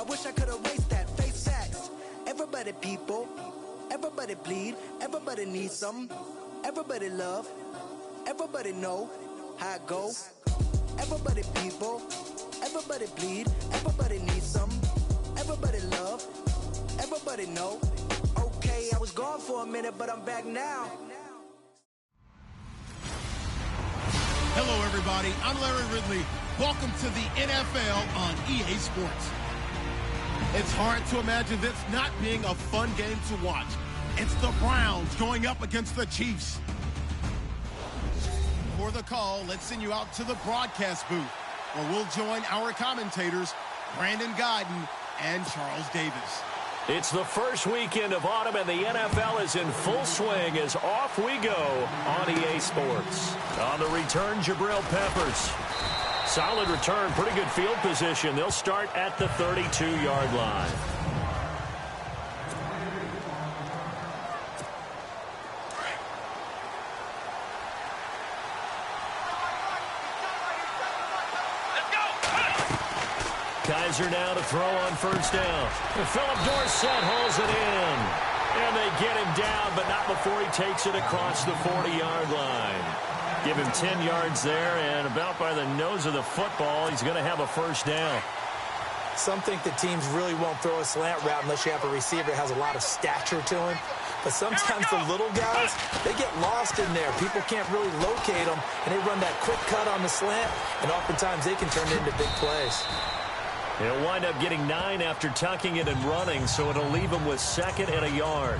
wish I could erase that. Face facts. Everybody people, everybody bleed, everybody needs some, everybody love, everybody know how it go. Everybody people, everybody bleed, everybody needs some, everybody love, everybody know. Okay, I was gone for a minute, but I'm back now. Hello, everybody. I'm Larry Ridley. Welcome to the NFL on EA Sports. It's hard to imagine this not being a fun game to watch. It's the Browns going up against the Chiefs. For the call, let's send you out to the broadcast booth, where we'll join our commentators, Brandon Godden and Charles Davis. It's the first weekend of autumn, and the NFL is in full swing as off we go on EA Sports. On the return, Jabril Peppers. Solid return, pretty good field position. They'll start at the 32-yard line. Kaiser now to throw on first down. Philip Dorsett holds it in. And they get him down, but not before he takes it across the 40-yard line. Give him 10 yards there, and about by the nose of the football, he's going to have a first down. Some think that teams really won't throw a slant route unless you have a receiver that has a lot of stature to him. But sometimes the little guys, they get lost in there. People can't really locate them, and they run that quick cut on the slant, and oftentimes they can turn it into big plays. He'll wind up getting 9 after tucking it and running, so it'll leave him with 2nd and a yard.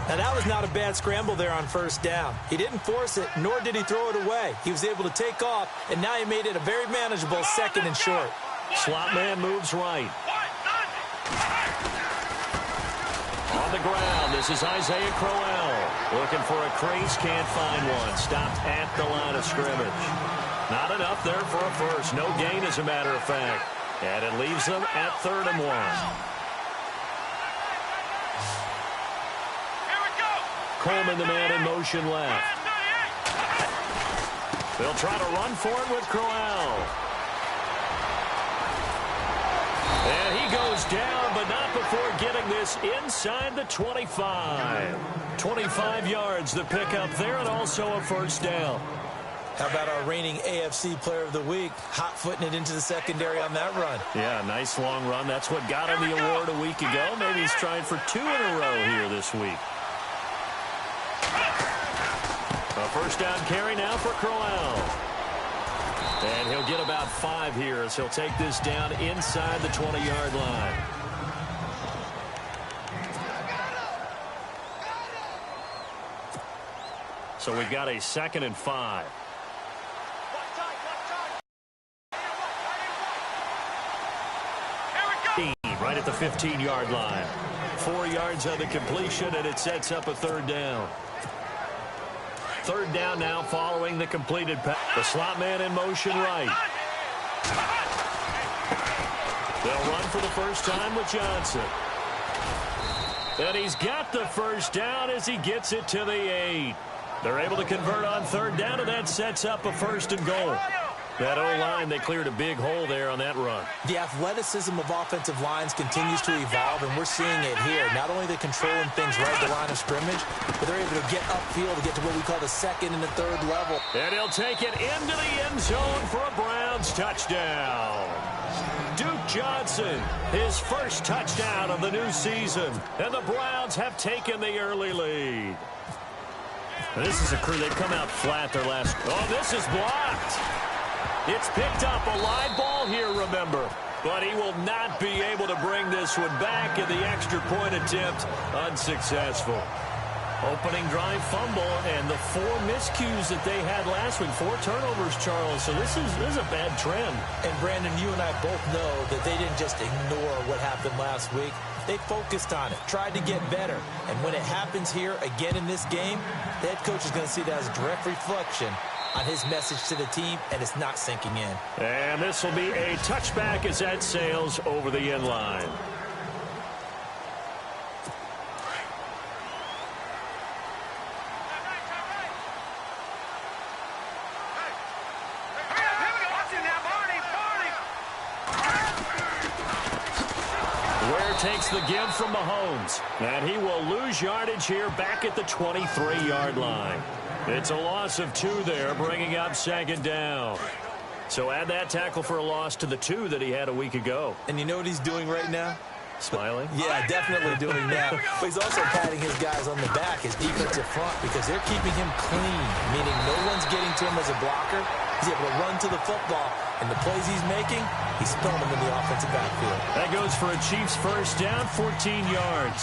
Now, that was not a bad scramble there on first down. He didn't force it, nor did he throw it away. He was able to take off, and now he made it a very manageable 2nd and short. Slot man moves right. On the ground, this is Isaiah Crowell. Looking for a crease, can't find one. Stopped at the line of scrimmage. Not enough there for a first. No gain, as a matter of fact. And it leaves them at 3rd and 1. Coleman, the man in motion left. They'll try to run for it with Crowell. And he goes down, but not before getting this inside the 25. 25 yards, the pickup there, and also a first down. How about our reigning AFC Player of the Week, hot-footing it into the secondary on that run? Yeah, nice long run. That's what got him the award a week ago. Maybe he's trying for 2 in a row here this week. A first down carry now for Crowell. And he'll get about 5 here as he'll take this down inside the 20-yard line. So we've got a 2nd and 5. Right at the 15-yard line. 4 yards on the completion, and it sets up a 3rd down. 3rd down now following the completed pass. The slot man in motion right. They'll run for the first time with Johnson. And he's got the first down as he gets it to the 8. They're able to convert on 3rd down, and that sets up a 1st and goal. That O-line, they cleared a big hole there on that run. The athleticism of offensive lines continues to evolve, and we're seeing it here. Not only are they controlling things right at the line of scrimmage, but they're able to get upfield to get to what we call the 2nd and the 3rd level. And he'll take it into the end zone for a Browns touchdown. Duke Johnson, his first touchdown of the new season. And the Browns have taken the early lead. This is a crew. They've come out flat their last. Oh, this is blocked. It's picked up, a live ball here, remember. But he will not be able to bring this one back, and the extra point attempt unsuccessful. Opening drive fumble, and the 4 miscues that they had last week. 4 turnovers, Charles. So this is a bad trend. And, Brandon, you and I both know that they didn't just ignore what happened last week. They focused on it, tried to get better. And when it happens here again in this game, the head coach is going to see that as a direct reflection on his message to the team, and it's not sinking in. And this will be a touchback as that sails over the end line. takes the give from Mahomes. And he will lose yardage here back at the 23-yard line. It's a loss of 2 there, bringing up second down. So add that tackle for a loss to the 2 that he had a week ago. And you know what he's doing right now? Smiling? Yeah, definitely doing that. But he's also patting his guys on the back, his defensive front, because they're keeping him clean, meaning no one's getting to him as a blocker. He's able to run to the football, and the plays he's making, he's throwing them in the offensive backfield. That goes for a Chiefs first down, 14 yards.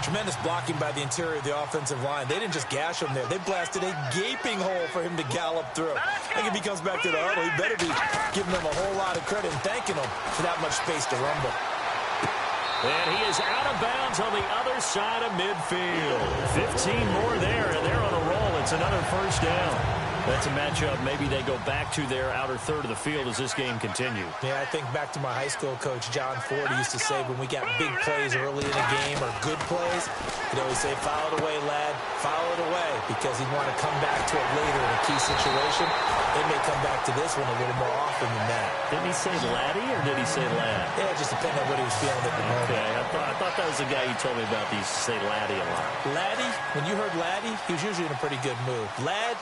Tremendous blocking by the interior of the offensive line. They didn't just gash him there. They blasted a gaping hole for him to gallop through. I think if he comes back to the huddle, he better be giving them a whole lot of credit and thanking them for that much space to rumble. And he is out of bounds on the other side of midfield. 15 more there, and they're on a roll. It's another first down. That's a matchup maybe they go back to their outer third of the field as this game continues. Yeah, I think back to my high school coach, John Ford. He used to say when we got big plays early in a game or good plays, he'd always say, file it away, lad, file it away, because he'd want to come back to it later in a key situation. They may come back to this one a little more often than that. Didn't he say laddie or did he say lad? Yeah, it just depended on what he was feeling at the moment. Okay, I thought that was the guy you told me about. He used to say laddie a lot. Laddie, when you heard laddie, he was usually in a pretty good mood. Lad,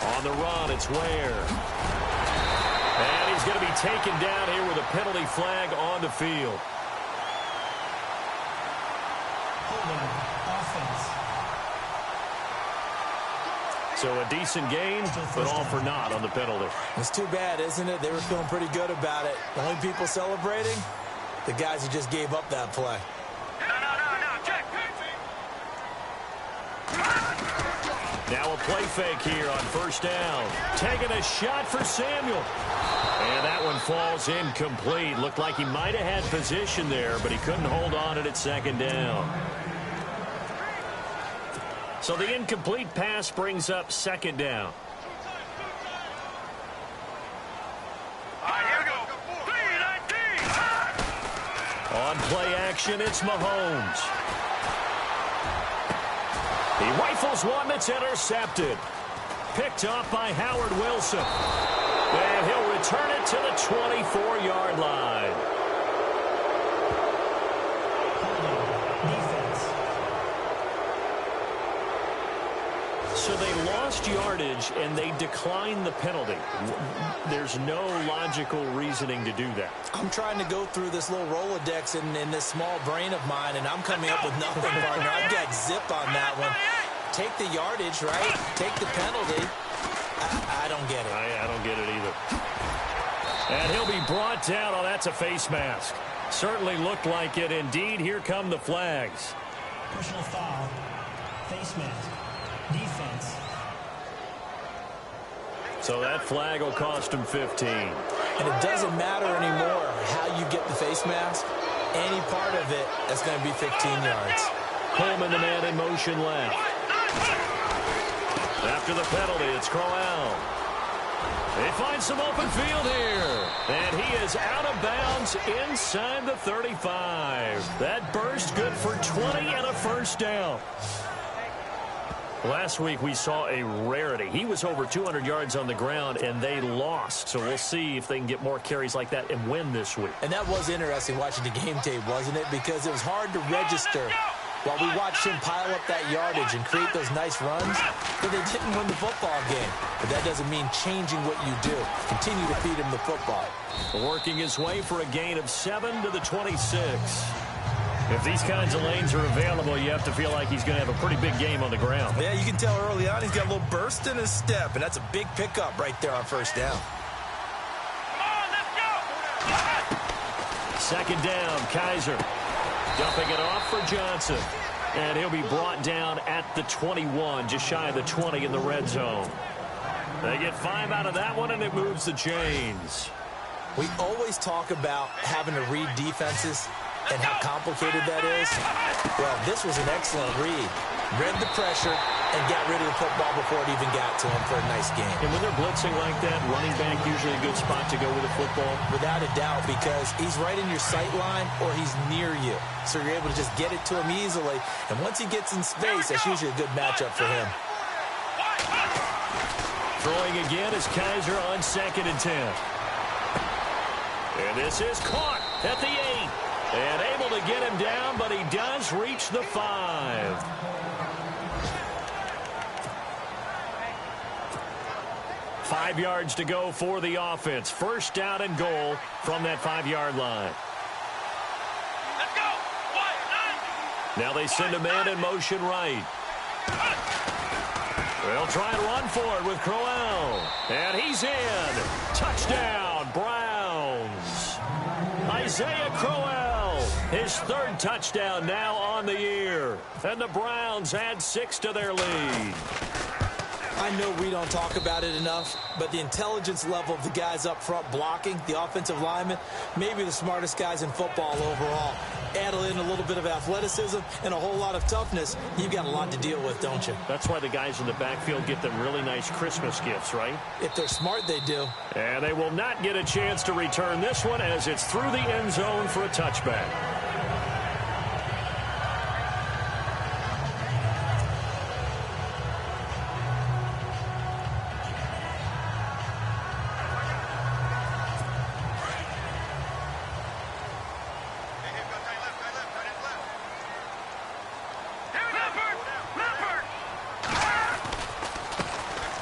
On the run, it's Ware. And he's going to be taken down here with a penalty flag on the field. So a decent gain, but all for naught on the penalty. It's too bad, isn't it? They were feeling pretty good about it. The only people celebrating, the guys who just gave up that play. Now a play fake here on first down. Taking a shot for Samuel. And that one falls incomplete. Looked like he might have had position there, but he couldn't hold on it at second down. So the incomplete pass brings up second down. On play action, it's Mahomes. He rifles one that's intercepted. Picked up by Howard Wilson. And he'll return it to the 24-yard line. So they lost yardage and they declined the penalty. There's no logical reasoning to do that. I'm trying to go through this little Rolodex in this small brain of mine, and I'm coming up with nothing, partner. I've got zip on that one. Take the yardage, right? Take the penalty. I don't get it. I don't get it either. And he'll be brought down. Oh, that's a face mask. Certainly looked like it. Indeed, here come the flags. Personal foul. Face mask. Defense. So that flag will cost him 15. And it doesn't matter anymore how you get the face mask. Any part of it, that's going to be 15 yards. Coleman, the man in motion left. After the penalty, it's Crowell. They find some open field here. And he is out of bounds inside the 35. That burst good for 20 and a first down. Last week we saw a rarity. He was over 200 yards on the ground, and they lost. So we'll see if they can get more carries like that and win this week. And that was interesting watching the game tape, wasn't it? Because it was hard to register while we watched him pile up that yardage and create those nice runs, but they didn't win the football game. But that doesn't mean changing what you do. Continue to feed him the football. Working his way for a gain of 7 to the 26. If these kinds of lanes are available, you have to feel like he's going to have a pretty big game on the ground. Yeah, you can tell early on he's got a little burst in his step, and that's a big pickup right there on first down. Second down, Kaiser. Dumping it off for Johnson. And he'll be brought down at the 21, just shy of the 20 in the red zone. They get 5 out of that one, and it moves the chains. We always talk about having to read defenses and how complicated that is. Well, this was an excellent read. Read the pressure and got rid of the football before it even got to him for a nice game. And when they're blitzing like that, running back usually a good spot to go with the football? Without a doubt, because he's right in your sight line or he's near you. So you're able to just get it to him easily. And once he gets in space, that's usually a good matchup for him. Throwing again is Kaiser on 2nd and 10. And this is caught at the 8. And able to get him down, but he does reach the 5. Five yards to go for the offense. First down and goal from that 5-yard line. Let's go. Now they send a man in motion right. They'll try and run for it with Crowell. And he's in. Touchdown, Browns. Isaiah Crowell, his 3rd touchdown now on the year. And the Browns add 6 to their lead. I know we don't talk about it enough, but the intelligence level of the guys up front blocking, the offensive linemen, maybe the smartest guys in football overall. Add in a little bit of athleticism and a whole lot of toughness, you've got a lot to deal with, don't you? That's why the guys in the backfield get them really nice Christmas gifts, right? If they're smart, they do. And they will not get a chance to return this one as it's through the end zone for a touchback.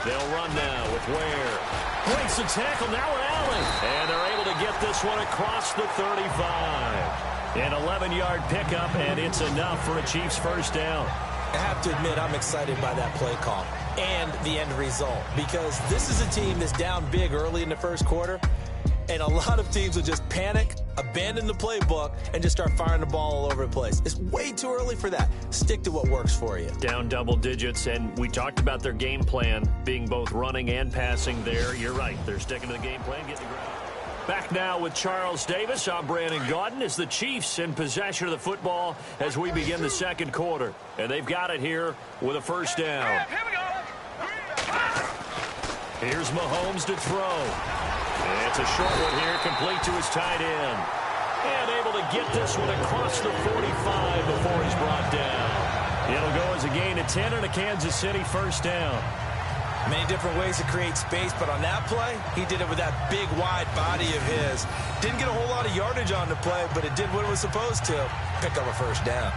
They'll run now with Ware. Breaks the tackle, now Allen. And they're able to get this one across the 35. An 11-yard pickup, and it's enough for a Chiefs first down. I have to admit, I'm excited by that play call and the end result, because this is a team that's down big early in the first quarter, and a lot of teams will just panic, abandon the playbook, and just start firing the ball all over the place. It's way too early for that. Stick to what works for you. Down double digits, and we talked about their game plan being both running and passing there. You're right. They're sticking to the game plan, getting the ground. Back now with Charles Davis. I'm Brandon Gaudin as the Chiefs in possession of the football as we begin the second quarter. And they've got it here with a first down. Here we go. Here's Mahomes to throw. It's a short one here, complete to his tight end. And able to get this one across the 45 before he's brought down. It'll go as a gain of 10 and a Kansas City first down. Many different ways to create space, but on that play, he did it with that big, wide body of his. Didn't get a whole lot of yardage on the play, but it did what it was supposed to. Pick up a first down.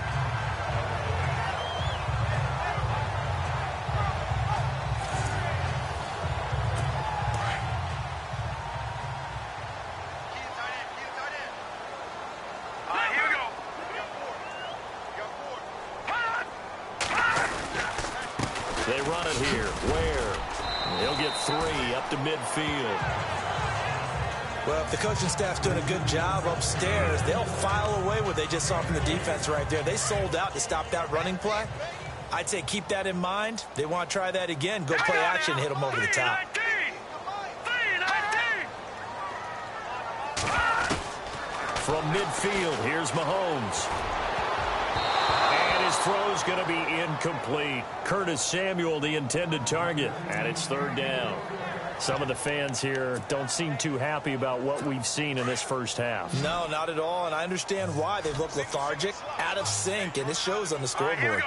They run it here. Ware. He'll get 3 up to midfield. Well, if the coaching staff's doing a good job upstairs, they'll file away what they just saw from the defense right there. They sold out to stop that running play. I'd say keep that in mind. They want to try that again. Go play action, hit them over the top. From midfield, here's Mahomes. His throw's going to be incomplete. Curtis Samuel, the intended target, and it's third down. Some of the fans here don't seem too happy about what we've seen in this first half. No, not at all, and I understand why. They look lethargic, out of sync, and it shows on the scoreboard.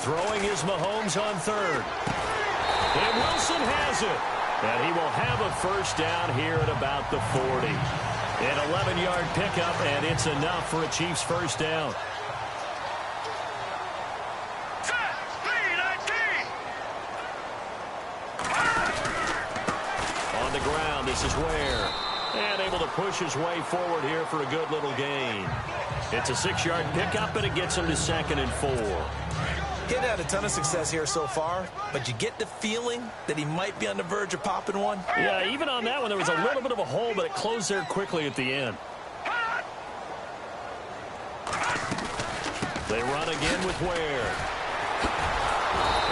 Throwing is Mahomes on third. And Wilson has it. And he will have a first down here at about the 40. An 11-yard pickup, and it's enough for a Chiefs first down. On the ground, this is Ware. And able to push his way forward here for a good little gain. It's a 6-yard pickup, and it gets him to 2nd and 4. He's had a ton of success here so far, but you get the feeling that he might be on the verge of popping one. Yeah, even on that one, there was a little bit of a hole, but it closed there quickly at the end. They run again with Ware.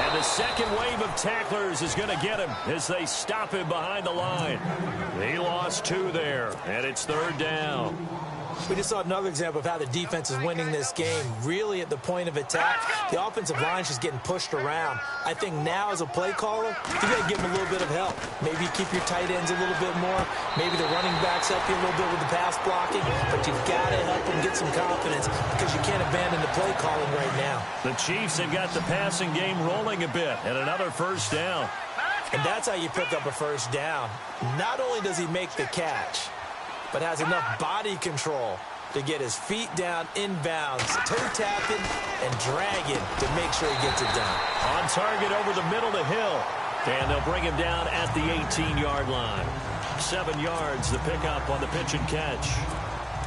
And the second wave of tacklers is going to get him as they stop him behind the line. He lost 2 there, and it's third down. We just saw another example of how the defense is winning this game. Really at the point of attack, the offensive line is just getting pushed around. I think now as a play caller, you got to give them a little bit of help. Maybe you keep your tight ends a little bit more. Maybe the running backs help you a little bit with the pass blocking. But you've got to help them get get some confidence because you can't abandon the play calling right now. The Chiefs have got the passing game rolling a bit, and another first down. And that's how you pick up a first down. Not only does he make the catch, but has enough body control to get his feet down inbounds, toe tapping and dragging to make sure he gets it done. On target over the middle to Hill. And they'll bring him down at the 18-yard line. 7 yards, the pickup on the pitch and catch.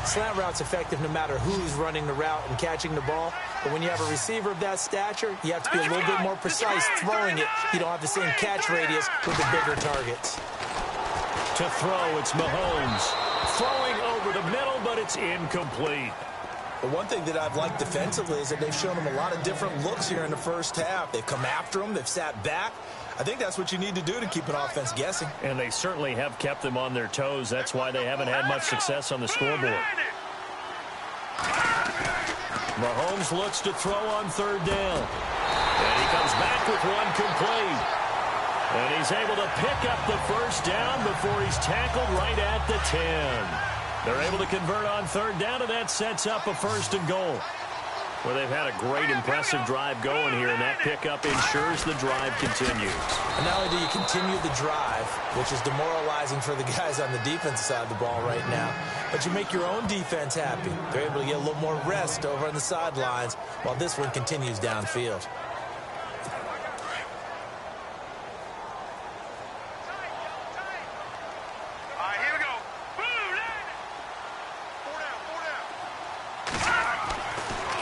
Slant route's effective no matter who's running the route and catching the ball. But when you have a receiver of that stature, you have to be a little bit more precise throwing it. You don't have the same catch radius with the bigger targets. To throw, it's Mahomes. Throwing over the middle, but it's incomplete. But one thing that I've liked defensively is that they've shown him a lot of different looks here in the first half. They've come after him. They've sat back. I think that's what you need to do to keep an offense guessing. And they certainly have kept them on their toes. That's why they haven't had much success on the scoreboard. Mahomes looks to throw on third down. And he comes back with one complete. And he's able to pick up the first down before he's tackled right at the 10. They're able to convert on third down, and that sets up a first and goal. Well, they've had a great, impressive drive going here, and that pickup ensures the drive continues. And not only do you continue the drive, which is demoralizing for the guys on the defensive side of the ball right now, but you make your own defense happy. They're able to get a little more rest over on the sidelines while this one continues downfield.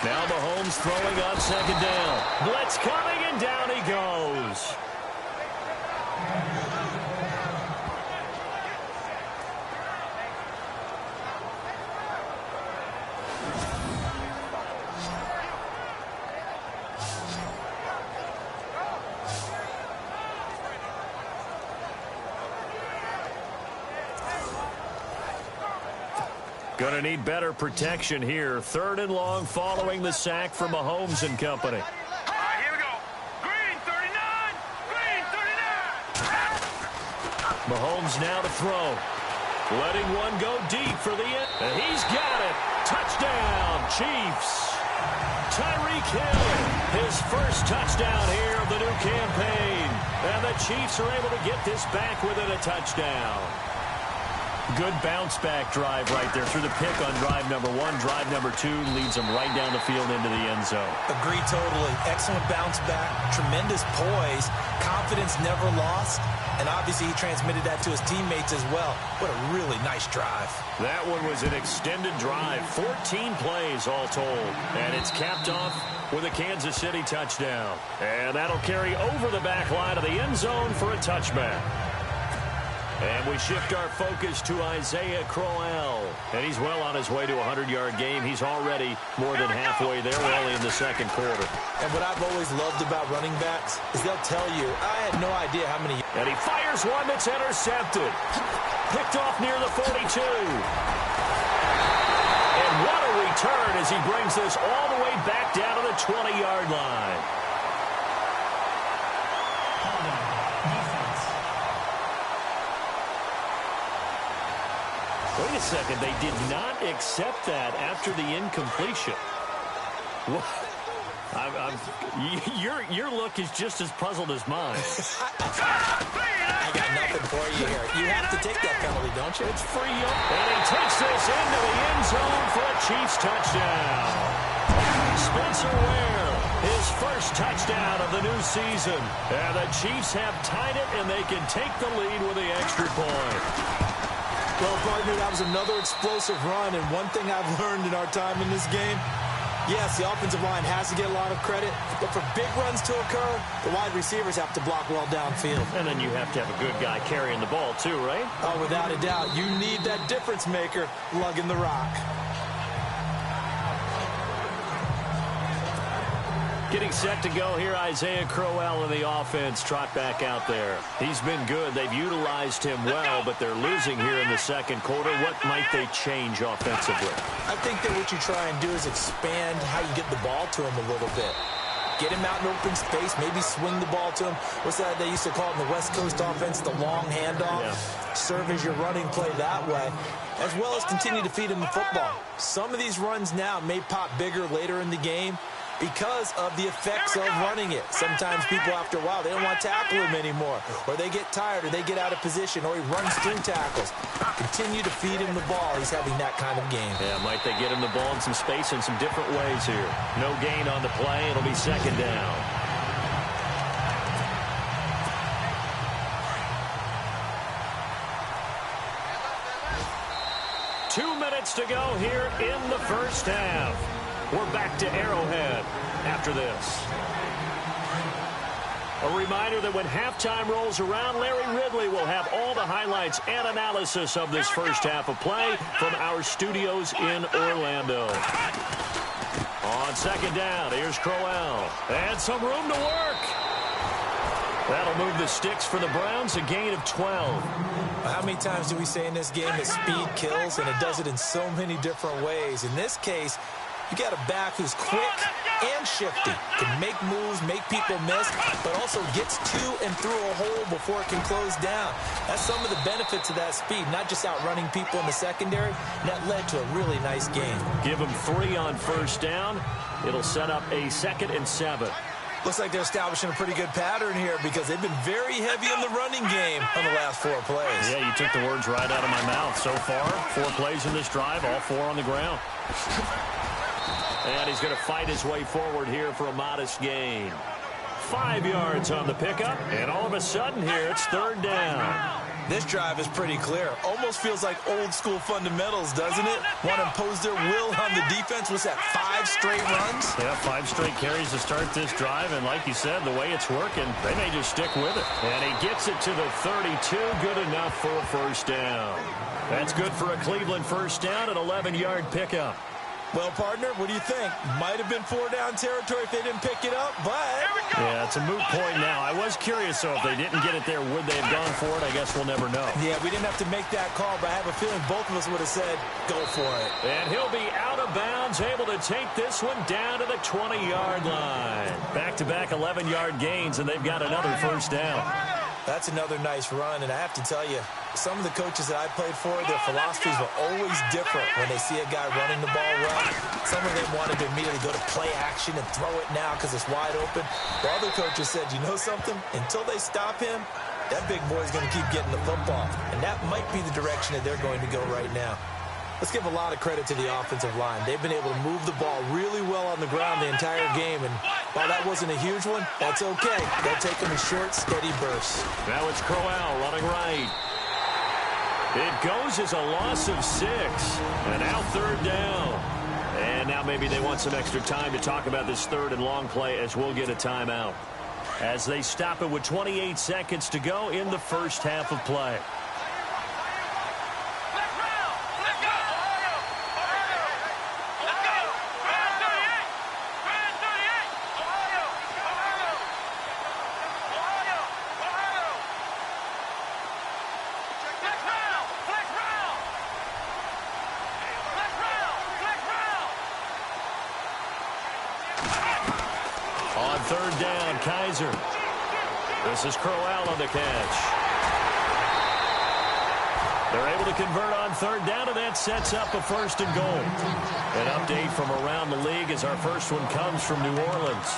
Now Mahomes throwing on second down. Blitz coming, and down he goes. Going to need better protection here. Third and long following the sack from Mahomes and company. All right, here we go. Green 39. Green 39. Mahomes now to throw. Letting one go deep for the end. And he's got it. Touchdown, Chiefs. Tyreek Hill, his first touchdown here of the new campaign. And the Chiefs are able to get this back within a touchdown. Good bounce-back drive right there through the pick on drive number 1. Drive number 2 leads them right down the field into the end zone. Agree totally. Excellent bounce-back, tremendous poise, confidence never lost, and obviously he transmitted that to his teammates as well. What a really nice drive. That one was an extended drive, 14 plays all told, and it's capped off with a Kansas City touchdown. And that'll carry over the back line of the end zone for a touchback. And we shift our focus to Isaiah Crowell. And he's well on his way to a 100-yard game. He's already more than halfway there. We're only in the second quarter. And what I've always loved about running backs is they'll tell you, I had no idea how many. And he fires one that's intercepted. Picked off near the 42. And what a return as he brings this all the way back down to the 20-yard line. Wait a second, they did not accept that after the incompletion. Your look is just as puzzled as mine. I got nothing for you here. You have to take that penalty, don't you? It's free. And he takes this into the end zone for a Chiefs touchdown. Spencer Ware, his first touchdown of the new season. And the Chiefs have tied it, and they can take the lead with the extra point. Well, partner, that was another explosive run, and one thing I've learned in our time in this game, yes, the offensive line has to get a lot of credit, but for big runs to occur, the wide receivers have to block well downfield. And then you have to have a good guy carrying the ball, too, right? Oh, without a doubt. You need that difference maker lugging the rock. Getting set to go here, Isaiah Crowell in the offense. Trot back out there. He's been good. They've utilized him well, but they're losing here in the second quarter. What might they change offensively? I think that what you try and do is expand how you get the ball to him a little bit. Get him out in open space, maybe swing the ball to him. What's that they used to call it in the West Coast offense, the long handoff? Yeah. Serve as your running play that way, as well as continue to feed him the football. Some of these runs now may pop bigger later in the game because of the effects of running it. Sometimes people, after a while, they don't want to tackle him anymore, or they get tired, or they get out of position, or he runs through tackles. Continue to feed him the ball. He's having that kind of game. Yeah, might they get him the ball in some space in some different ways here. No gain on the play. It'll be second down. To go here in the first half. We're back to Arrowhead after this. A reminder that when halftime rolls around, Larry Ridley will have all the highlights and analysis of this first half of play from our studios in Orlando. On second down, here's Crowell. And some room to work. That'll move the sticks for the Browns, a gain of 12. How many times do we say in this game that speed kills, and it does it in so many different ways? In this case, you got a back who's quick and shifty, can make moves, make people miss, but also gets to and through a hole before it can close down. That's some of the benefits of that speed, not just outrunning people in the secondary, and that led to a really nice game. Give them 3 on first down. It'll set up a 2nd and 7. Looks like they're establishing a pretty good pattern here because they've been very heavy in the running game on the last 4 plays. Yeah, you took the words right out of my mouth. So far, 4 plays in this drive, all 4 on the ground. And he's going to fight his way forward here for a modest gain. 5 yards on the pickup, and all of a sudden here, it's 3rd down. This drive is pretty clear. Almost feels like old school fundamentals, doesn't it? Want to impose their will on the defense. What's that, 5 straight runs? Yeah, 5 straight carries to start this drive. And like you said, the way it's working, they may just stick with it. And he gets it to the 32. Good enough for a first down. That's good for a Cleveland first down, an 11-yard pickup. Well, partner, what do you think? Might have been 4-down territory if they didn't pick it up, but... Yeah, it's a moot point now. I was curious, so if they didn't get it there, would they have gone for it? I guess we'll never know. Yeah, we didn't have to make that call, but I have a feeling both of us would have said, go for it. And he'll be out of bounds, able to take this one down to the 20-yard line. Back-to-back 11-yard gains, and they've got another first down. That's another nice run, and I have to tell you, some of the coaches that I played for, their philosophies were always different when they see a guy running the ball well. Some of them wanted to immediately go to play action and throw it now because it's wide open. While other coaches said, you know something? Until they stop him, that big boy's going to keep getting the football. And that might be the direction that they're going to go right now. Let's give a lot of credit to the offensive line. They've been able to move the ball really well on the ground the entire game. And while that wasn't a huge one, that's okay. They'll take them in short, steady bursts. Now it's Crowell running right. It goes as a loss of 6. And now 3rd down. And now maybe they want some extra time to talk about this 3rd and long play as we'll get a timeout. As they stop it with 28 seconds to go in the first half of play. On 3rd down, Kaiser. This is Crowell on the catch. They're able to convert on 3rd down, and that sets up a 1st and goal. An update from around the league as our first one comes from New Orleans.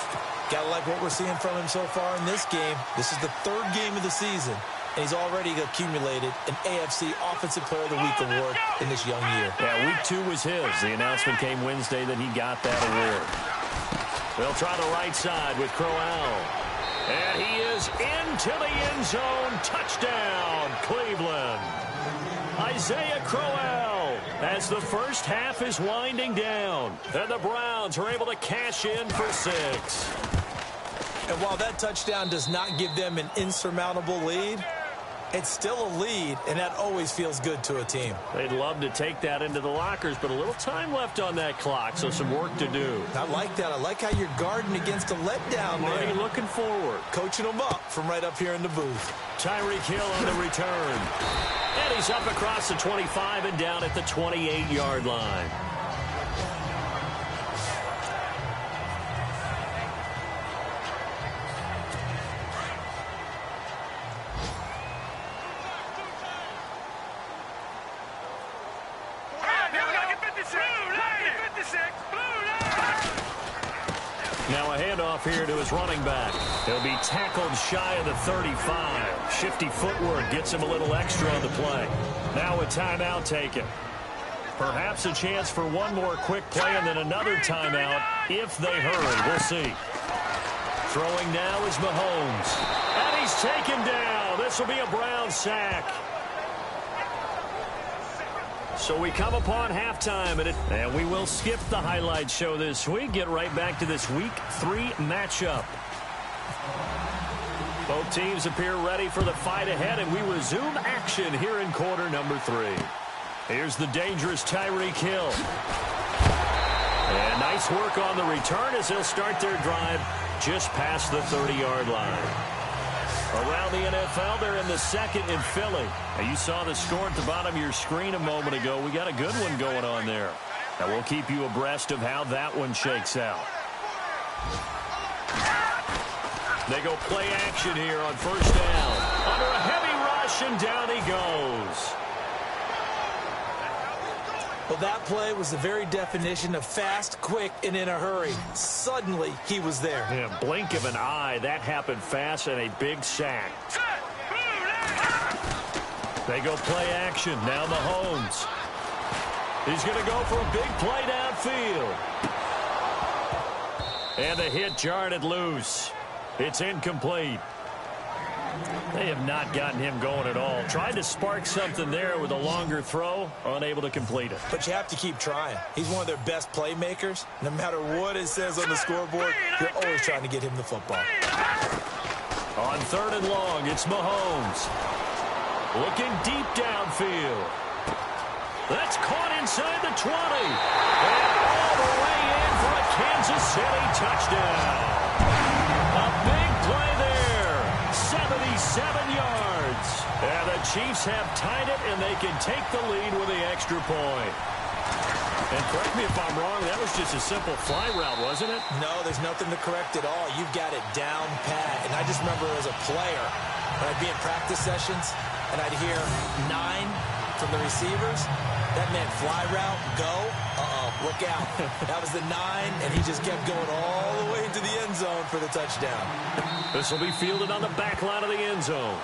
Gotta like what we're seeing from him so far in this game. This is the 3rd game of the season, and he's already accumulated an AFC Offensive Player of the Week award in this young year. Yeah, week 2 was his. The announcement came Wednesday that he got that award. They'll try the right side with Crowell. And he is into the end zone. Touchdown, Cleveland. Isaiah Crowell as the first half is winding down. And the Browns are able to cash in for 6. And while that touchdown does not give them an insurmountable lead, it's still a lead, and that always feels good to a team. They'd love to take that into the lockers, but a little time left on that clock, so some work to do. I like that. I like how you're guarding against a letdown there. Already looking forward. Coaching them up from right up here in the booth. Tyreek Hill on the return. And he's up across the 25 and down at the 28-yard line. Now a handoff here to his running back. He'll be tackled shy of the 35. Shifty footwork gets him a little extra on the play. Now a timeout taken. Perhaps a chance for one more quick play and then another timeout if they hurry. We'll see. Throwing now is Mahomes. And he's taken down. This will be a Brown sack. So we come upon halftime, and we will skip the highlight show this week. Get right back to this Week 3 matchup. Both teams appear ready for the fight ahead, and we resume action here in quarter number 3. Here's the dangerous Tyreek Hill. And nice work on the return as they'll start their drive just past the 30-yard line. Around the NFL, they're in the second in Philly. Now, you saw the score at the bottom of your screen a moment ago. We got a good one going on there. And we'll keep you abreast of how that one shakes out. They go play action here on first down. Under a heavy rush, and down he goes. Well, that play was the very definition of fast, quick, and in a hurry. Suddenly, he was there. Yeah, blink of an eye. That happened fast and a big sack. They go play action. Now Mahomes. He's going to go for a big play downfield. And the hit jarred it loose. It's incomplete. They have not gotten him going at all. Tried to spark something there with a longer throw, unable to complete it. But you have to keep trying. He's one of their best playmakers. No matter what it says on the scoreboard, you're always trying to get him the football. On third and long, it's Mahomes. Looking deep downfield. That's caught inside the 20. And all the way in for a Kansas City touchdown. A big play there. 77 yards. And the Chiefs have tied it, and they can take the lead with the extra point. And correct me if I'm wrong, that was just a simple fly route, wasn't it? No, there's nothing to correct at all. You've got it down pat. And I just remember as a player, when I'd be in practice sessions, and I'd hear 9 from the receivers, that meant fly route, go, look out. That was the 9, and he just kept going all the way to the end zone for the touchdown. This will be fielded on the back line of the end zone.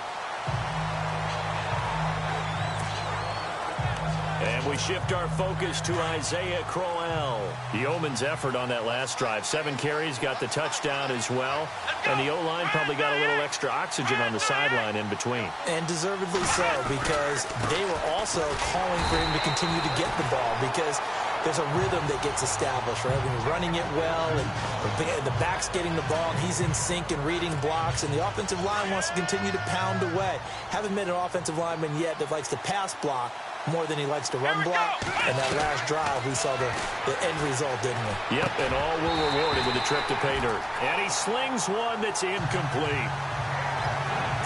And we shift our focus to Isaiah Crowell. The Yeoman's effort on that last drive. 7 carries, got the touchdown as well. And the O-line probably got a little extra oxygen on the sideline in between. And deservedly so, because they were also calling for him to continue to get the ball, because there's a rhythm that gets established, right? When you're running it well, and the back's getting the ball, and he's in sync and reading blocks, and the offensive line wants to continue to pound away. Haven't met an offensive lineman yet that likes to pass block more than he likes to run block. And that last drive, we saw the end result, didn't we? Yep, and all were rewarded with a trip to pay dirt. And he slings one that's incomplete.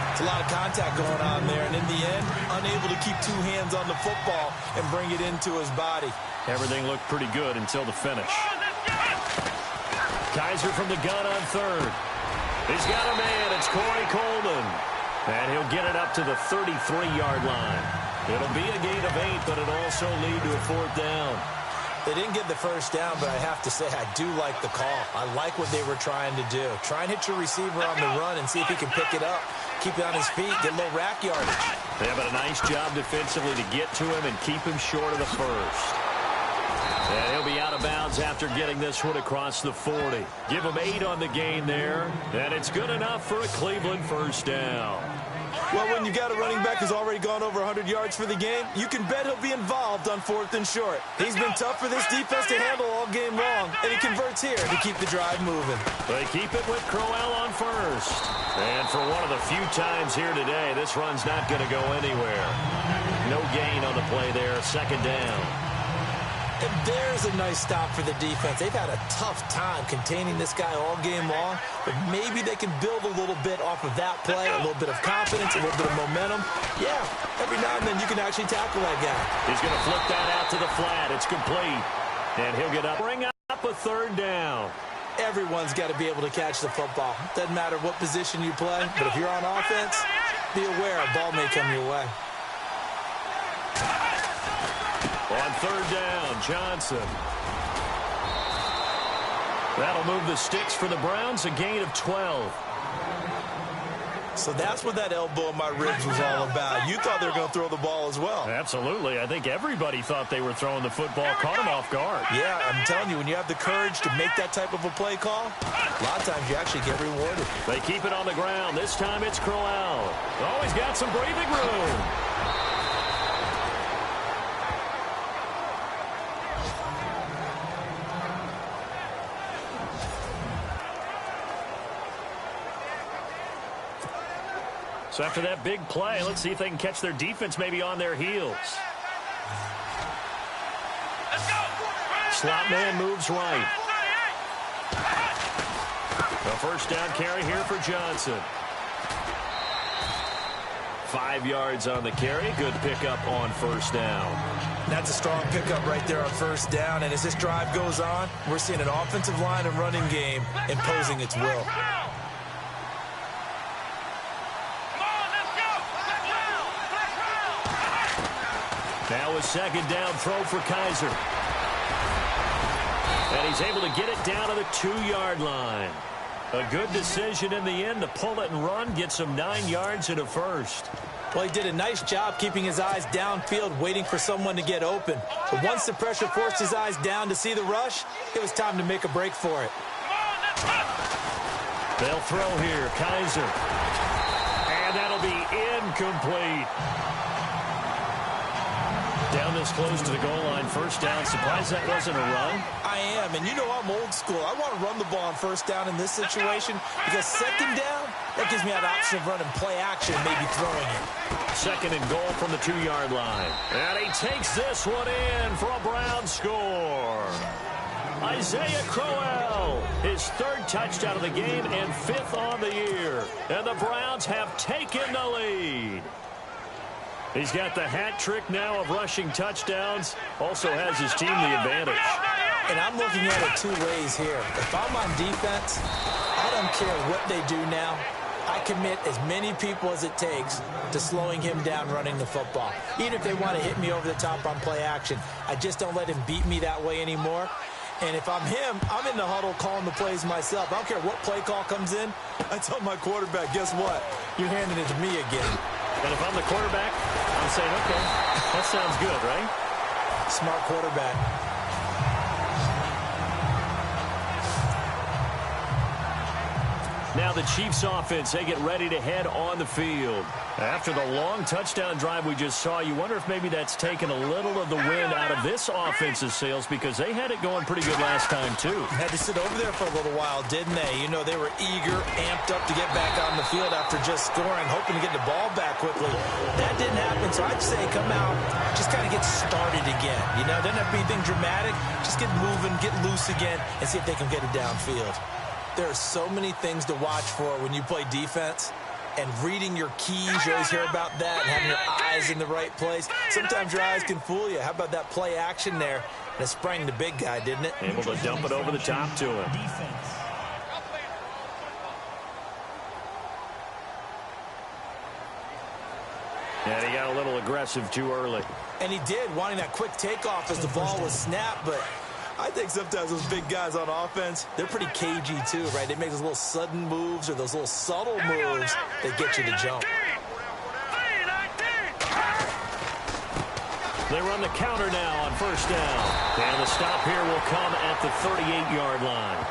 It's a lot of contact going on there, and in the end, unable to keep 2 hands on the football and bring it into his body. Everything looked pretty good until the finish. Kaiser from the gun on third. He's got a man. It's Corey Coleman. And he'll get it up to the 33-yard line. It'll be a gain of 8, but it'll also lead to a 4th down. They didn't get the first down, but I have to say I do like the call. I like what they were trying to do. Try and hit your receiver on the run and see if he can pick it up. Keep it on his feet, get a little rack yardage. Yeah, but a nice job defensively to get to him and keep him short of the first. And he'll be out of bounds after getting this one across the 40. Give him 8 on the gain there, and it's good enough for a Cleveland first down. Well, when you got a running back who's already gone over 100 yards for the game, you can bet he'll be involved on 4th and short. He's been tough for this defense to handle all game long, and he converts here to keep the drive moving. They keep it with Crowell on first. And for one of the few times here today, this run's not going to go anywhere. No gain on the play there, 2nd down. And there's a nice stop for the defense. They've had a tough time containing this guy all game long, but maybe they can build a little bit off of that play, a little bit of confidence, a little bit of momentum. Yeah, every now and then you can actually tackle that guy. He's going to flip that out to the flat. It's complete. And he'll get up. Bring up a 3rd down. Everyone's got to be able to catch the football. Doesn't matter what position you play, but if you're on offense, be aware a ball may come your way. On 3rd down, Johnson. That'll move the sticks for the Browns, a gain of 12. So that's what that elbow in my ribs was all about. You thought they were going to throw the ball as well. Absolutely. I think everybody thought they were throwing the football, caught them off guard. Yeah, I'm telling you, when you have the courage to make that type of a play call, a lot of times you actually get rewarded. They keep it on the ground. This time it's Crowell. Oh, he's got some breathing room. So after that big play, let's see if they can catch their defense maybe on their heels. Slot man moves right. The first down carry here for Johnson. 5 yards on the carry. Good pickup on first down. That's a strong pickup right there on first down. And as this drive goes on, we're seeing an offensive line and running game imposing its will. Now a second down throw for Kaiser. And he's able to get it down to the 2-yard line. A good decision in the end to pull it and run, get some 9 yards and a first. Well, he did a nice job keeping his eyes downfield, waiting for someone to get open. But once the pressure forced his eyes down to see the rush, it was time to make a break for it. They'll throw here, Kaiser. And that'll be incomplete. Down this close to the goal line, first down. Surprised that wasn't a run? I am, and you know I'm old school. I want to run the ball on first down in this situation because second down, that gives me that option of running play action and maybe throwing it. Second and goal from the 2-yard line. And he takes this one in for a Brown score. Isaiah Crowell, his 3rd touchdown of the game and 5th on the year. And the Browns have taken the lead. He's got the hat trick now of rushing touchdowns. Also has his team the advantage. And I'm looking at it 2 ways here. If I'm on defense, I don't care what they do now. I commit as many people as it takes to slowing him down running the football. Even if they want to hit me over the top on play action, I just don't let him beat me that way anymore. And if I'm him, I'm in the huddle calling the plays myself. I don't care what play call comes in. I tell my quarterback, guess what? You're handing it to me again. And if I'm the quarterback, I'm saying, okay, that sounds good, right? Smart quarterback. Now the Chiefs offense, they get ready to head on the field. After the long touchdown drive we just saw, you wonder if maybe that's taken a little of the wind out of this offense's sails because they had it going pretty good last time too. Had to sit over there for a little while, didn't they? You know, they were eager, amped up to get back on the field after just scoring, hoping to get the ball back quickly. That didn't happen, so I'd say come out, just kind of get started again. You know, doesn't have to be anything dramatic. Just get moving, get loose again, and see if they can get it downfield. There are so many things to watch for when you play defense, and reading your keys, you always hear about that, and having your eyes in the right place. Sometimes your eyes can fool you. How about that play action there? And it sprang the big guy, didn't it? Able to dump it over the top to him. And he got a little aggressive too early. And he did, wanting that quick takeoff as the ball was snapped, but I think sometimes those big guys on offense, they're pretty cagey too, right? They make those little sudden moves or those little subtle moves that get you to jump. They run the counter now on first down. And the stop here will come at the 38-yard line.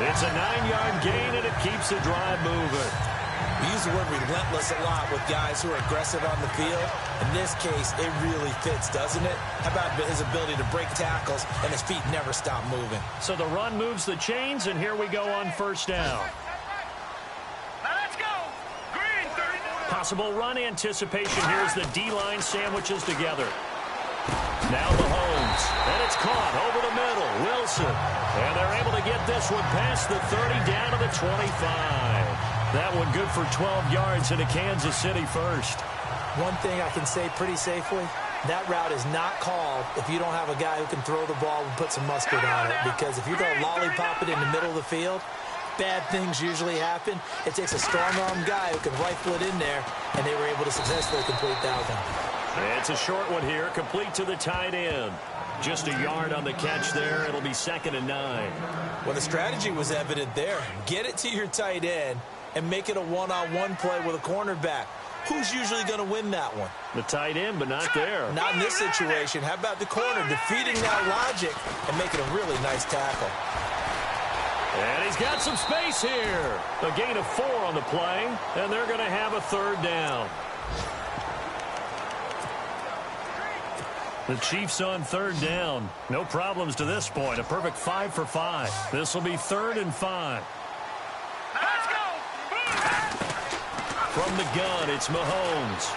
It's a 9-yard gain, and it keeps the drive moving. We use the word relentless a lot with guys who are aggressive on the field. In this case, it really fits, doesn't it? How about his ability to break tackles and his feet never stop moving? So the run moves the chains, and here we go on first down. Now let's go. Green 39. Possible run anticipation. Here's the D-line sandwiches together. Now Mahomes, and it's caught over the middle. Wilson, and they're able to get this one past the 30 down to the 25. That one good for 12 yards into Kansas City first. One thing I can say pretty safely, that route is not called if you don't have a guy who can throw the ball and put some mustard on it. Because if you're going to lollipop it in the middle of the field, bad things usually happen. It takes a strong-arm guy who can rifle it in there, and they were able to successfully complete that one. It's a short one here, complete to the tight end. Just a yard on the catch there. It'll be 2nd and 9. Well, the strategy was evident there. Get it to your tight end and make it a one-on-one play with a cornerback. Who's usually going to win that one? The tight end, but not there. Not in this situation. How about the corner defeating that logic and making a really nice tackle? And he's got some space here. A gain of 4 on the play, and they're going to have a 3rd down. The Chiefs on 3rd down. No problems to this point. A perfect 5 for 5. This will be 3rd and 5. Let's go! From the gun, it's Mahomes.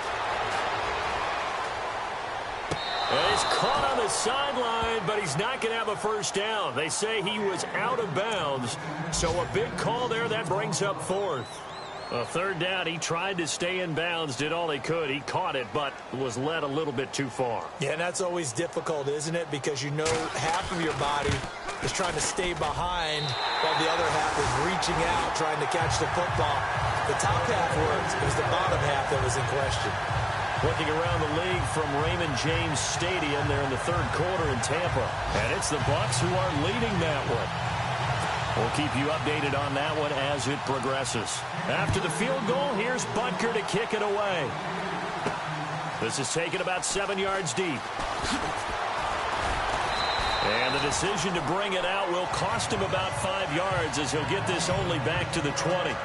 And he's caught on the sideline, but he's not going to have a 1st down. They say he was out of bounds, so a big call there. That brings up 4th. A 3rd down, he tried to stay in bounds, did all he could. He caught it, but was led a little bit too far. Yeah, and that's always difficult, isn't it? Because you know half of your body is trying to stay behind while the other half is reaching out, trying to catch the football. The top half worked. It was the bottom half that was in question. Looking around the league from Raymond James Stadium, they're in the 3rd quarter in Tampa. And it's the Bucs who are leading that one. We'll keep you updated on that one as it progresses. After the field goal, here's Butker to kick it away. This is taken about 7 yards deep. And the decision to bring it out will cost him about 5 yards as he'll get this only back to the 20.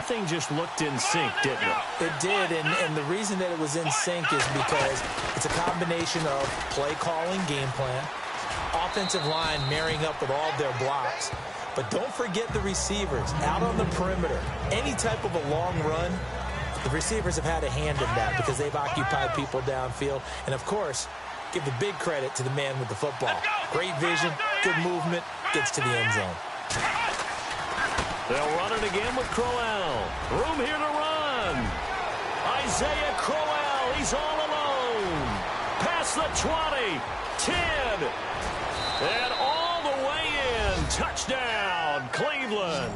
Thing just looked in sync, didn't it? It did, and the reason that it was in sync is because it's a combination of play calling, game plan, offensive line marrying up with all of their blocks. But don't forget the receivers out on the perimeter. Any type of a long run, the receivers have had a hand in that because they've occupied people downfield. And, of course, give the big credit to the man with the football. Great vision, good movement, gets to the end zone. They'll run it again with Crowell. Room here to run. Isaiah Crowell, he's all alone. Past the 20, 10, and all the way in. Touchdown, Cleveland.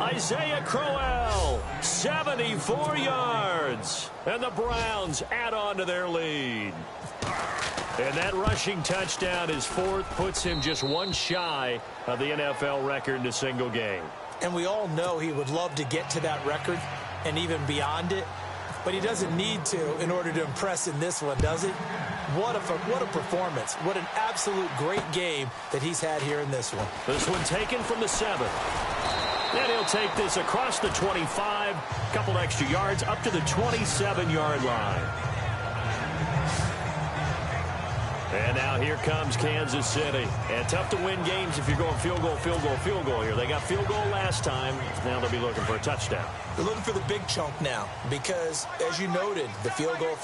Isaiah Crowell, 74 yards. And the Browns add on to their lead. And that rushing touchdown is 4th, puts him just 1 shy of the NFL record in a single game. And we all know he would love to get to that record and even beyond it, but he doesn't need to in order to impress in this one, does he? What a performance. What an absolute great game that he's had here in this one. This one taken from the 7. And he'll take this across the 25, couple extra yards up to the 27-yard line. And now here comes Kansas City. And tough to win games if you're going field goal, field goal, field goal here. They got field goal last time. Now they'll be looking for a touchdown. They're looking for the big chunk now because, as you noted, the field goal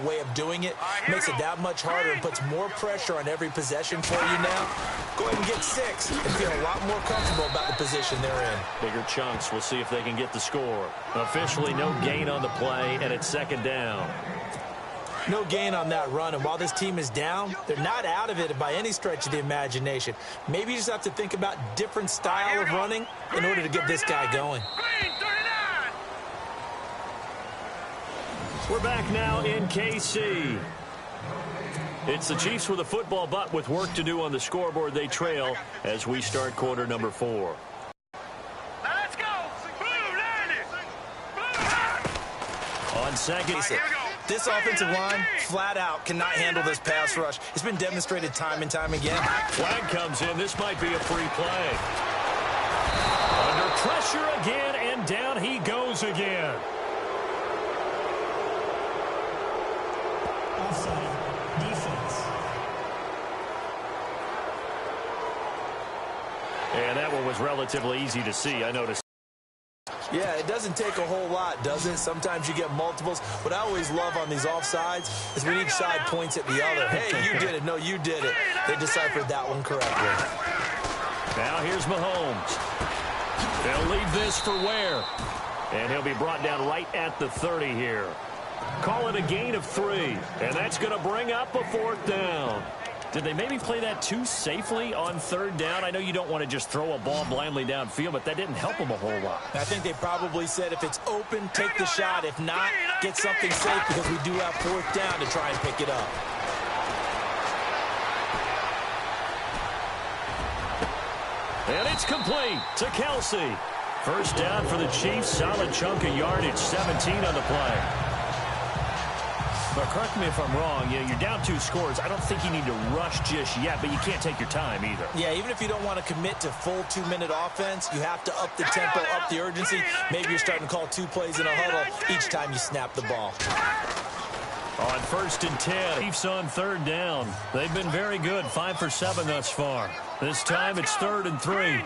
way of doing it makes it that much harder and puts more pressure on every possession for you now. Go ahead and get 6 and feel a lot more comfortable about the position they're in. Bigger chunks. We'll see if they can get the score. Officially no gain on the play, and it's 2nd down. No gain on that run, and while this team is down, they're not out of it by any stretch of the imagination. Maybe you just have to think about different style of running in order to get this guy going. We're back now in KC. It's the Chiefs with a football, but with work to do on the scoreboard, they trail as we start quarter number 4. Let's go! On second. This offensive line, flat out, cannot handle this pass rush. It's been demonstrated time and time again. Flag comes in. This might be a free play. Under pressure again, and down he goes again. Offside. Defense. And that one was relatively easy to see, I noticed. Yeah, it doesn't take a whole lot, does it? Sometimes you get multiples. What I always love on these offsides is when each side points at the other. Hey, you did it. No, you did it. They deciphered that one correctly. Now here's Mahomes. They'll leave this for Ware. And he'll be brought down right at the 30 here. Call it a gain of 3. And that's going to bring up a 4th down. Did they maybe play that too safely on third down? I know you don't want to just throw a ball blindly downfield, but that didn't help them a whole lot. I think they probably said if it's open, take the shot. If not, get something safe because we do have fourth down to try and pick it up. And it's complete to Kelsey. First down for the Chiefs. Solid chunk of yardage, 17 on the play. But correct me if I'm wrong, you're down 2 scores. I don't think you need to rush just yet, but you can't take your time either. Yeah, even if you don't want to commit to full 2-minute offense, you have to up the tempo, up the urgency. Maybe you're starting to call 2 plays in a huddle each time you snap the ball. On 1st and 10, Chiefs on third down. They've been very good, 5 for 7 thus far. This time it's 3rd and 3.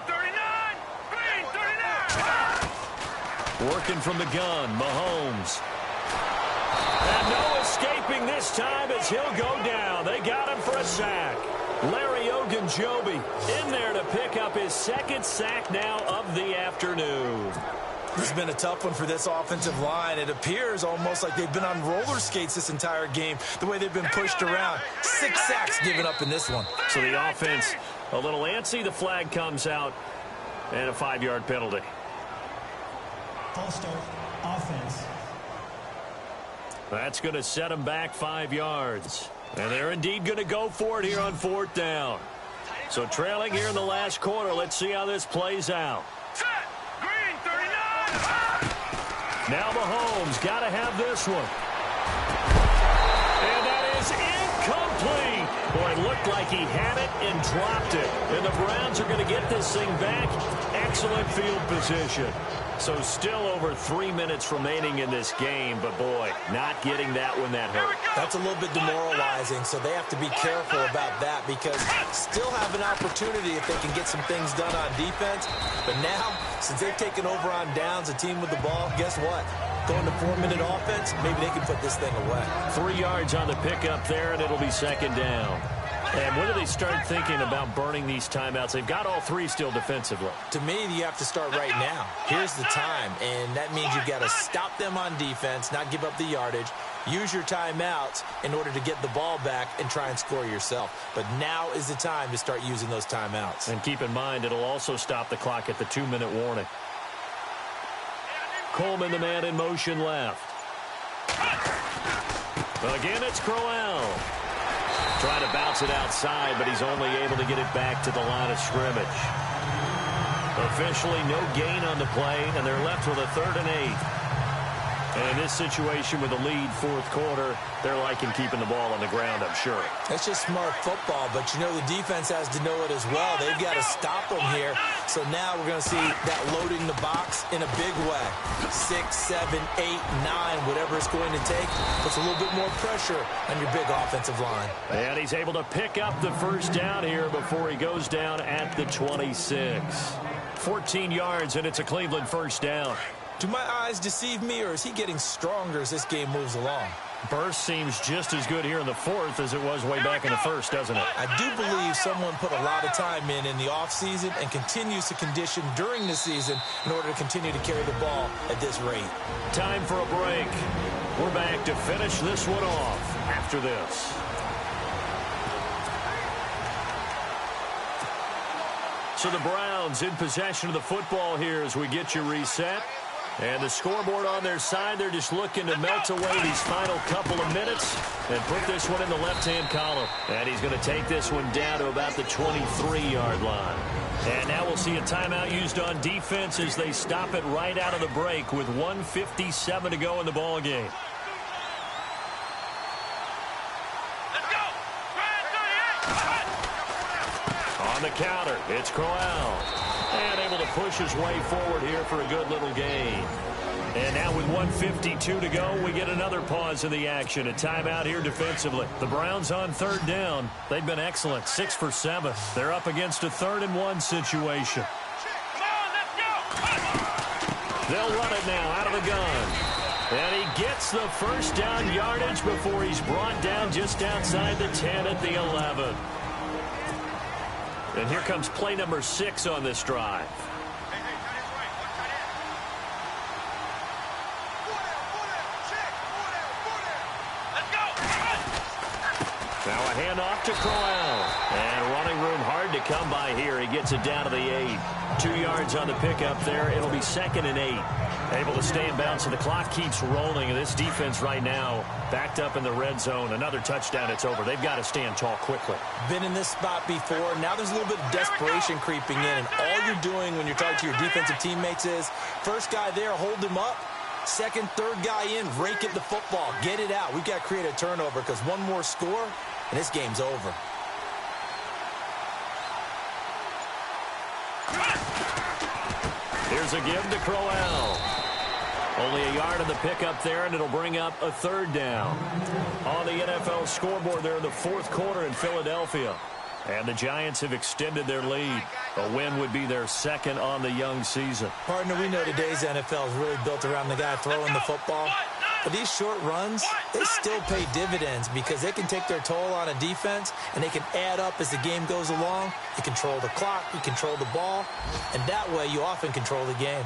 Working from the gun, Mahomes. And no escaping this time as he'll go down. They got him for a sack. Larry Ogunjobi in there to pick up his 2nd sack now of the afternoon. This has been a tough one for this offensive line. It appears almost like they've been on roller skates this entire game, the way they've been pushed around. 6 sacks given up in this one. So the offense a little antsy. The flag comes out and a 5-yard penalty. False start, offense. That's going to set them back 5 yards. And they're indeed going to go for it here on 4th down. So trailing here in the last quarter. Let's see how this plays out. Green 39. Now Mahomes got to have this one. And that is incomplete. Boy, it looked like he had it and dropped it. And the Browns are going to get this thing back. Excellent field position. So still over 3 minutes remaining in this game, but boy, not getting that one that hurt. That's a little bit demoralizing, so they have to be careful about that because still have an opportunity if they can get some things done on defense. But now, since they've taken over on downs, a team with the ball, guess what? Going to 4-minute offense, maybe they can put this thing away. 3 yards on the pickup there, and it'll be 2nd down. And when do they start thinking about burning these timeouts? They've got all 3 still defensively. To me, you have to start right now. Here's the time, and that means you've got to stop them on defense, not give up the yardage, use your timeouts in order to get the ball back and try and score yourself. But now is the time to start using those timeouts. And keep in mind, it'll also stop the clock at the 2-minute warning. Coleman, the man in motion left. Again, it's Crowell. Trying to bounce it outside, but he's only able to get it back to the line of scrimmage. Officially no gain on the play, and they're left with a 3rd and 8. And in this situation with a lead 4th quarter, they're liking keeping the ball on the ground, I'm sure. That's just smart football, but you know the defense has to know it as well. They've got to stop them here. So now we're going to see that loading the box in a big way. 6, 7, 8, 9, whatever it's going to take. Puts a little bit more pressure on your big offensive line. And he's able to pick up the 1st down here before he goes down at the 26. 14 yards, and it's a Cleveland 1st down. Do my eyes deceive me, or is he getting stronger as this game moves along? Burst seems just as good here in the 4th as it was way back in the 1st, doesn't it? I do believe someone put a lot of time in the offseason and continues to condition during the season in order to continue to carry the ball at this rate. Time for a break. We're back to finish this one off after this. So the Browns in possession of the football here as we get you reset. And the scoreboard on their side, they're just looking to melt away these final couple of minutes and put this one in the left-hand column. And he's going to take this one down to about the 23-yard line. And now we'll see a timeout used on defense as they stop it right out of the break with 1:57 to go in the ball game. On the counter, it's Crowell. And able to push his way forward here for a good little gain. And now with 1:52 to go, we get another pause in the action. A timeout here defensively. The Browns on 3rd down. They've been excellent, 6 for 7. They're up against a 3rd and 1 situation. They'll run it now out of the gun. And he gets the 1st down yardage before he's brought down just outside the 10 at the 11. And here comes play number 6 on this drive. Now a handoff to Crowell. come by here. He gets it down to the 8. 2 yards on the pickup there. It'll be 2nd and 8. Able to stay in bounds, so the clock keeps rolling. And this defense right now backed up in the red zone. Another touchdown, it's over. They've got to stand tall quickly. Been in this spot before. Now there's a little bit of desperation creeping in. And all you're doing when you're talking to your defensive teammates is, first guy there, hold him up. Second, third guy in, rake at the football. Get it out. We've got to create a turnover because one more score, and this game's over. Here's a give to Crowell. Only a yard on the pickup there, and it'll bring up a 3rd down. On the NFL scoreboard there in the 4th quarter in Philadelphia. And the Giants have extended their lead. A win would be their 2nd on the young season. Partner, we know today's NFL is really built around the guy throwing the football. But these short runs, they still pay dividends because they can take their toll on a defense and they can add up as the game goes along. You control the clock, you control the ball, and that way you often control the game.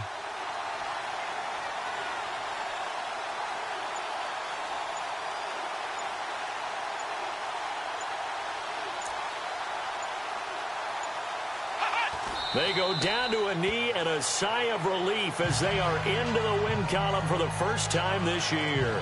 They go down to a knee and a sigh of relief as they are into the win column for the first time this year.